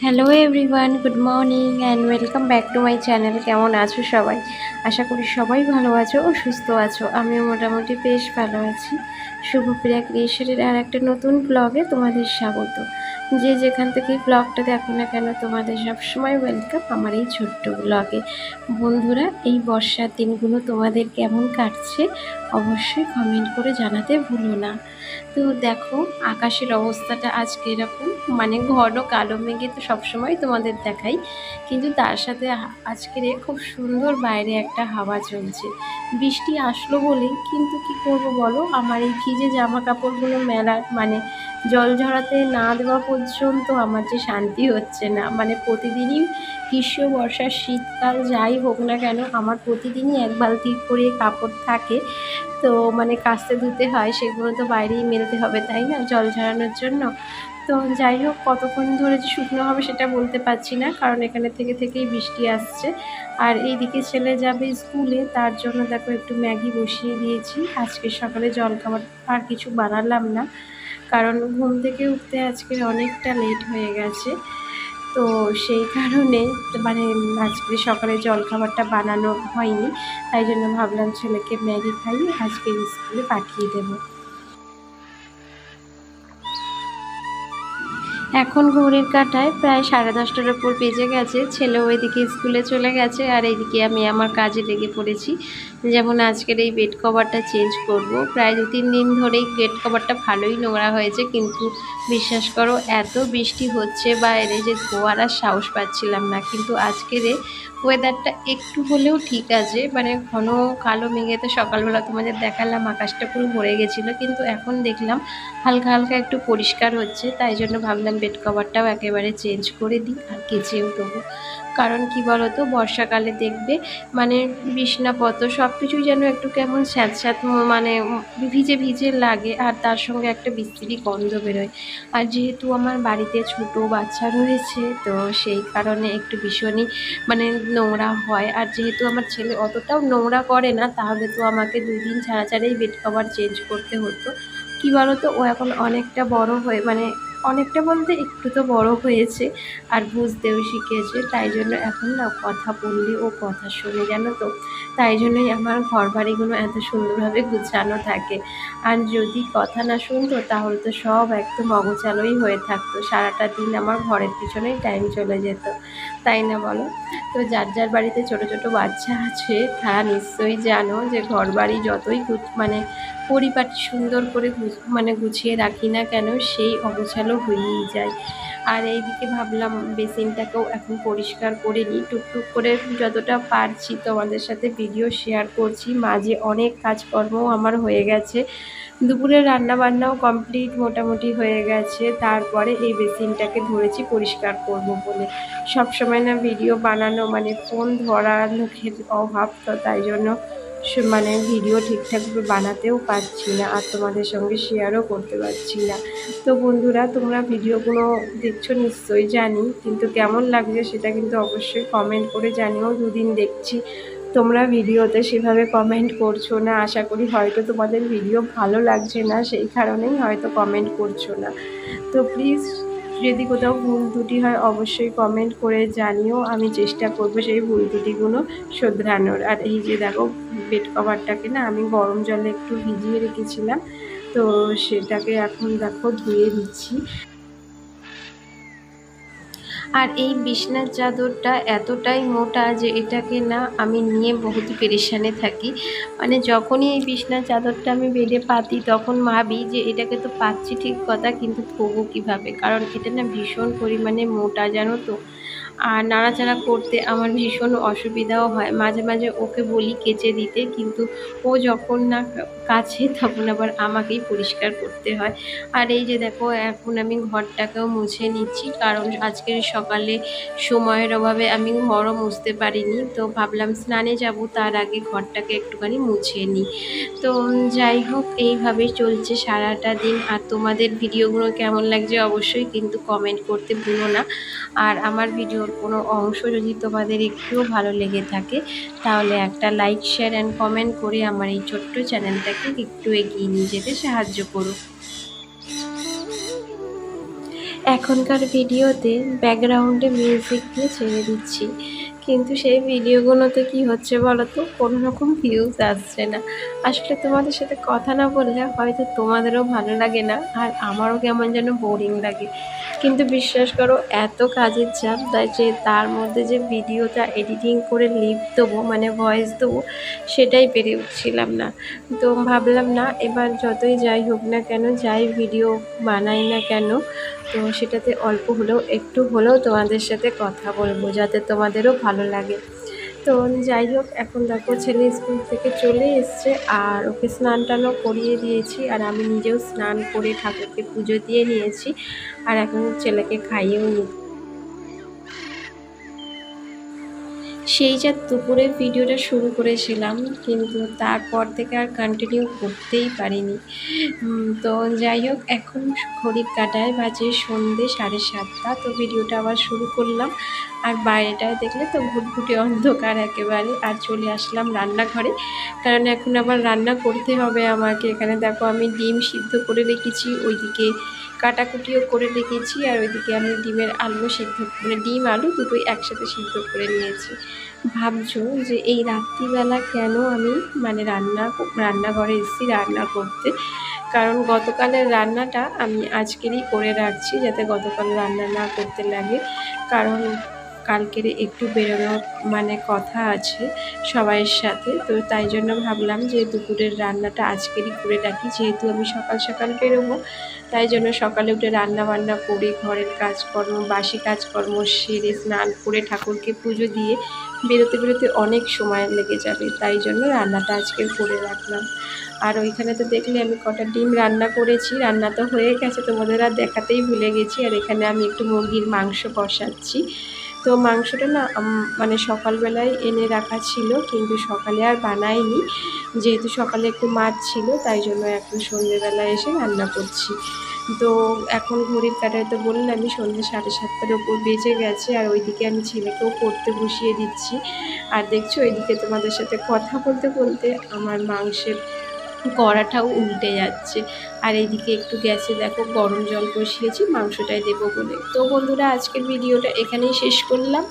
Hello everyone, good morning and welcome back to my channel. কেমন আছো সবাই? আশা করি সবাই ভালো আছো ও সুস্থ আছো। আমিও মোটামুটি বেশ ভালো আছি। শুভপ্রিয়া ক্রিয়েশনের আর একটা নতুন ব্লগে তোমাদের স্বাগত। যে যেখান থেকে ব্লগটা দেখো না কেন, তোমাদের সবসময় ওয়েলকাম আমার এই ছোট্ট ব্লগে। বন্ধুরা, এই বর্ষার দিনগুলো তোমাদের কেমন কাটছে অবশ্যই কমেন্ট করে জানাতে ভুলো না। তো দেখো, আকাশের অবস্থাটা আজকে এরকম, মানে ঘন কালো মেঘে তো সবসময় তোমাদের দেখাই, কিন্তু তার সাথে আজকের খুব সুন্দর বাইরে একটা হাওয়া চলছে। বৃষ্টি আসলো বলেই, কিন্তু কি করব বলো, আমার এই ভিজে জামা কাপড়গুলো মেলার মানে জল ঝরাতে না দেওয়া পর্যন্ত আমার যে শান্তি হচ্ছে না। মানে প্রতিদিনই গ্রীষ্ম বর্ষা শীতকাল যাই হোক না কেন, আমার প্রতিদিনই এক বালতি করে কাপড় থাকে। তো মানে কাচতে ধুতে হয়, সেগুলো তো বাইরেই মেলতে হবে, তাই না, জল ঝরানোর জন্য। তো যাই হোক, কতক্ষণ ধরে যে শুকনো হবে সেটা বলতে পারছি না, কারণ এখানে থেকেই বৃষ্টি আসছে। আর এইদিকে ছেলে যাবে স্কুলে, তার জন্য দেখো একটু ম্যাগি বসিয়ে দিয়েছি। আজকে সকালে জলখাবার আর কিছু বানালাম না, কারণ ঘুম থেকে উঠতে আজকে অনেকটা লেট হয়ে গেছে। তো সেই কারণে মানে আজকে সকালে জলখাবারটা বানানো হয়নি, তাই জন্য ভাবলাম ছেলেকে ম্যাগি খাইয়ে আজকে স্কুলে পাঠিয়ে দেবো। এখন ঘড়ির কাঁটায় প্রায় 10:30টার উপর বেজে গেছে। ছেলে ওইদিকে স্কুলে চলে গেছে, আর এইদিকে আমি আমার কাজে লেগে পড়েছি। যেমন আজকের এই বেড কভারটা চেঞ্জ করব। প্রায় 2-3 দিন ধরেই বেড কভারটা ভালোই নোংরা হয়েছে, কিন্তু বিশ্বাস করো এত বৃষ্টি হচ্ছে বাইরে যে ধোয়ার আর সাহস পাচ্ছিলাম না। কিন্তু আজকের ওয়েদারটা একটু হলেও ঠিক আছে, মানে ঘন কালো মেঘেতে সকালবেলা তোমাদের দেখালাম আকাশটা পুরো ভরে গেছিলো, কিন্তু এখন দেখলাম হালকা হালকা একটু পরিষ্কার হচ্ছে। তাই জন্য ভাবলাম বেড কভারটাও একেবারে চেঞ্জ করে দিই আর কেচেও দেবো। কারণ কি বলো তো, বর্ষাকালে দেখবে মানে বিছনাপত্র সব কিছুই যেন একটু কেমন স্যাঁতস্যাঁত, মানে ভিজে ভিজে লাগে, আর তার সঙ্গে একটা বিশ্রী গন্ধ বেরোয়। আর যেহেতু আমার বাড়িতে ছোট বাচ্চা রয়েছে, তো সেই কারণে একটু ভীষণই মানে নোংরা হয়। আর যেহেতু আমার ছেলে অতটাও নোংরা করে না, তাহলে তো আমাকে 2 দিন ছাড়া ছাড়াই বেড কভার চেঞ্জ করতে হতো। কি বলতো, ও এখন অনেকটা বড় হয়ে, মানে অনেকটা বলতে একটু তো বড় হয়েছে, আর বুঝতেও শিখেছে। তাই জন্য এখন না কথা বললে ও কথা শোনে, জানো তো। তাই জন্যই আমার ঘর বাড়িগুলো এত সুন্দরভাবে গুছানো থাকে। আর যদি কথা না শুনতো তাহলে তো সব একদম অগোছালোই হয়ে থাকতো, সারাটা দিন আমার ঘরের পিছনেই টাইম চলে যেত, তাই না বলো। তো যার যার বাড়িতে ছোট ছোট বাচ্চা আছে তারা নিশ্চয়ই জানো যে ঘর বাড়ি যতই মানে পরিপাটি সুন্দর করে মানে গুছিয়ে রাখি না কেন, সেই অগোছালো হয়েই যায়। আর এইদিকে ভাবলাম বেসিনটাকেও এখন পরিষ্কার করে নিই, টুকটুক করে যতটা পারছি তোমাদের সাথে ভিডিও শেয়ার করছি। মাঝে অনেক কাজকর্ম আমার হয়ে গেছে, দুপুরের রান্নাবান্নাও কমপ্লিট মোটামুটি হয়ে গেছে। তারপরে এই বেসিনটাকে ধরেছি পরিষ্কার করব বলে। সব সময় না ভিডিও বানানো মানে ফোন ধরার মুখের অভাব, তো তাই জন্য মানে ভিডিও ঠিকঠাকভাবে বানাতেও পারছি না, আর তোমাদের সঙ্গে শেয়ারও করতে পারছি না। তো বন্ধুরা, তোমরা ভিডিওগুলো দেখছো নিশ্চয়ই জানি, কিন্তু কেমন লাগছে সেটা কিন্তু অবশ্যই কমেন্ট করে জানিও। 2 দিন দেখছি তোমরা ভিডিওতে সেভাবে কমেন্ট করছো না। আশা করি হয়তো তোমাদের ভিডিও ভালো লাগছে না, সেই কারণেই হয়তো কমেন্ট করছো না। তো প্লিজ, যদি কোথাও ভুল ত্রুটি হয় অবশ্যই কমেন্ট করে জানিও, আমি চেষ্টা করব সেই ভুল ত্রুটিগুলো শোধরানোর। আর এই যে দেখো, বেড কভারটাকে না আমি গরম জলে একটু ভিজিয়ে রেখেছিলাম, তো সেটাকে এখন দেখো ধুয়ে দিচ্ছি। আর এই বিছনার চাদরটা এতটাই মোটা যে এটাকে না আমি নিয়ে বহুত পেরেশানে থাকি। মানে যখনই এই বিছনার চাদরটা আমি বেডে পাতি, তখন ভাবি যে এটাকে তো পাচ্ছি ঠিক কথা, কিন্তু থবো কীভাবে, কারণ এটা না ভীষণ পরিমাণে মোটা, জানো তো। আর নাড়াচাড়া করতে আমার ভীষণ অসুবিধাও হয়। মাঝে মাঝে ওকে বলি কেচে দিতে, কিন্তু ও যখন না কাছে তখন আবার আমাকেই পরিষ্কার করতে হয়। আর এই যে দেখো, এখন আমি ঘরটাকেও মুছে নিচ্ছি, কারণ আজকের সকালে সময়ের অভাবে আমি ঘরও মুছতে পারিনি। তো ভাবলাম স্নানে যাব, তার আগে ঘরটাকে একটুখানি মুছে নিই। তো যাই হোক, এইভাবেই চলছে সারাটা দিন। আর তোমাদের ভিডিওগুলো কেমন লাগছে অবশ্যই কিন্তু কমেন্ট করতে ভুলো না। আর আমার ভিডিওর কোনো অংশ যদি তোমাদের একটুও ভালো লেগে থাকে, তাহলে একটা লাইক, শেয়ার অ্যান্ড কমেন্ট করে আমার এই ছোট্ট চ্যানেলটাকে একটু এগিয়ে নিয়ে যেতে সাহায্য করো। এখনকার ভিডিওতে ব্যাকগ্রাউন্ডে মিউজিক দিয়ে ছেড়ে দিচ্ছি, কিন্তু সেই ভিডিওগুলোতে কি হচ্ছে বলো তো, কোনো রকম ভিউজ আসছে না। আসলে তোমাদের সাথে কথা না বললে হয়তো তোমাদেরও ভালো লাগে না, আর আমারও কেমন যেন বোরিং লাগে। কিন্তু বিশ্বাস করো, এত কাজের চাপ তাই যে তার মধ্যে যে ভিডিওটা এডিটিং করে লিপ দেবো, মানে ভয়েস দেবো, সেটাই পেরে উঠছিলাম না। তো ভাবলাম না, এবার যতই যাই হোক না কেন, যাই ভিডিও বানাই না কেন, তো সেটাতে অল্প হলেও একটু হলেও তোমাদের সাথে কথা বলবো, যাতে তোমাদেরও ভালো লাগে। তো যাই হোক, এখন দেখো ছেলে স্কুল থেকে চলে এসছে, আর ওকে স্নান টানও করিয়ে দিয়েছি, আর আমি নিজেও স্নান করে ঠাকুরকে পুজো দিয়ে নিয়েছি, আর এখন ছেলেকে খাইয়েও নিচ্ছি। সেই যে দুপুরে ভিডিওটা শুরু করেছিলাম, কিন্তু তারপর থেকে আর কন্টিনিউ করতেই পারিনি। তো যাই হোক, এখন ঘড়ির কাঁটায় বাজে সন্ধ্যে 7:30। তো ভিডিওটা আবার শুরু করলাম, আর বাইরেটায় দেখলে তো ঘুটঘুটে অন্ধকার একেবারে। আর চলে আসলাম রান্নাঘরে, কারণ এখন আবার রান্না করতে হবে আমাকে। এখানে দেখো আমি ডিম সিদ্ধ করে রেখেছি, ওইদিকে কাটাকুটিও করে রেখেছি, আর ওইদিকে আমি ডিমের আলু সিদ্ধ, মানে ডিম আলু দুটোই একসাথে সিদ্ধ করে নিয়েছি। ভাবছো যে এই রাত্রিবেলা কেন আমি মানে রান্নাঘরে এসেছি রান্না করতে, কারণ গতকালের রান্নাটা আমি আজকেরই করে রাখছি, যাতে গতকাল রান্না না করতে লাগে। কারণ কালকের একটু বেরোনোর মানে কথা আছে সবাইয়ের সাথে, তো তাই জন্য ভাবলাম যে দুপুরের রান্নাটা আজকেরই করে রাখি, যেহেতু আমি সকাল সকাল বেরোবো। তাই জন্য সকালে উঠে রান্না বান্না করে ঘরের কাজকর্ম, বাসি কাজকর্ম সেরে স্নান করে ঠাকুরকে পুজো দিয়ে বেরোতে বেরোতে অনেক সময় লেগে যাবে, তাই জন্য রান্নাটা আজকে করে রাখলাম। আর ওইখানে তো দেখলে আমি কটা ডিম রান্না করেছি, রান্না তো হয়ে গেছে, তোমাদের আর দেখাতেই ভুলে গেছি। আর এখানে আমি একটু মুরগির মাংস কষাচ্ছি। তো মাংসটা না মানে সকালবেলায় এনে রাখা ছিল, কিন্তু সকালে আর বানাইনি, যেহেতু সকালে একটু মাছ ছিল, তাই জন্য এখন সন্ধ্যেবেলায় এসে রান্না করছি। তো এখন ঘড়ির কাঁটায় তো বললামই সন্ধ্যে 7:30-র ওপর বেজে গেছে, আর ওইদিকে আমি ছেলেকেও পড়তে বসিয়ে দিচ্ছি। আর দেখছো ওইদিকে তোমাদের সাথে কথা বলতে বলতে আমার মাংসের কড়াটাও উল্টে যাচ্ছে। আর এইদিকে একটু গ্যাসে দেখো গরম জল বসিয়েছি মাংসটায় দেবো বলে। তো বন্ধুরা, আজকের ভিডিওটা এখানেই শেষ করলাম।